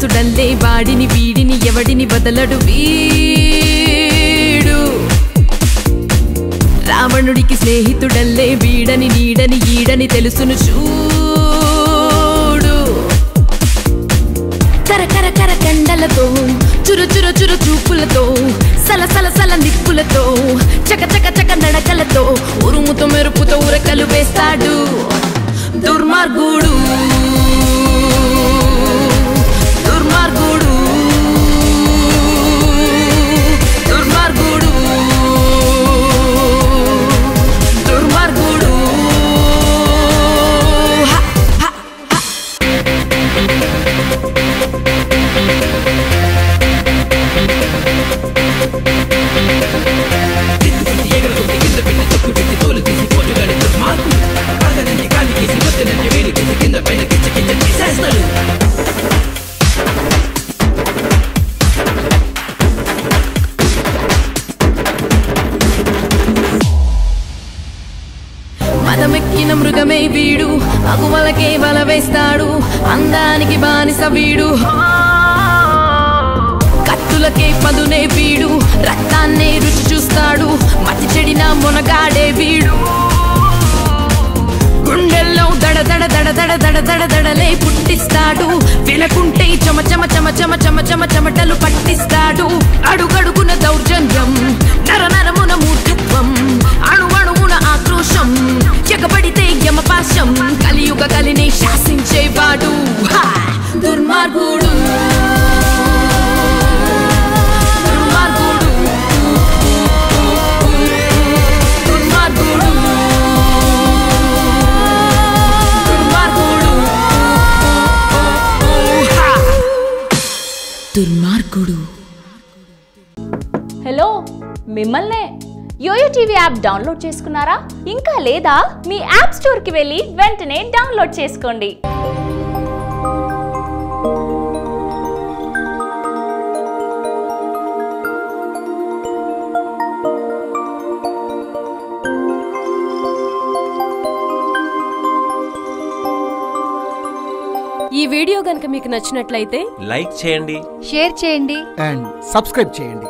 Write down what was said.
రాక్షసుడల్లే వాడిని వీడిని ఎవడిని వదలడు వీడు రావణుడికి స్నేహితుడల్లే వీడని నీడని ఈడని తెలుసును చూడు కరకర కర కండలతో చురు చురు చురు చూపులతో సల సల సల నిప్పులతో చక చక చక నడకలతో ఉరుముతో మెరుపుతో ఉరకలు వేస్తాడు దుర్మార్గుడు దుర్మార్గుడు దుర్మార్గుడు దుర్మార్గుడు మదమెక్కిన మృగమే వీడు అగువలకే వల వేస్తాడు అందానికి బానిస వీడు కత్తులకే పదునే వీడు రక్తాన్నే రుచి చూస్తాడు మతి చెడిన మొనగాడే వీడు గుండెల్లో దడ దడ దడ దడ దడ దడ దడలే పుట్టిస్తాడు వినకుంటే చమ చమ చమ చమ చమ చమ చెమటలు పట్టిస్తాడు అడుగడుగున దౌర్జన్యం నర నరమున మూర్ఖత్వం అణు అణువున ఆక్రోశం ఎగబడితే యమపాశం కలియుగ కలిని శాసించేవాడు దుర్మార్గుడు దుర్మార్గుడు దుర్మార్గుడు దుర్మార్గుడు దుర్మార్గుడు హలో మిమ్మల్నే యోయో టీవీ యాప్ డౌన్లోడ్ చేసుకున్నారా ఇంకా లేదా మీ యాప్ స్టోర్ కి వెళ్ళి వెంటనే డౌన్లోడ్ చేసుకోండి ఈ వీడియో గనుక మీకు నచ్చినట్లయితే లైక్ చేయండి, షేర్ చేయండి అండ్ సబ్స్క్రైబ్ చేయండి.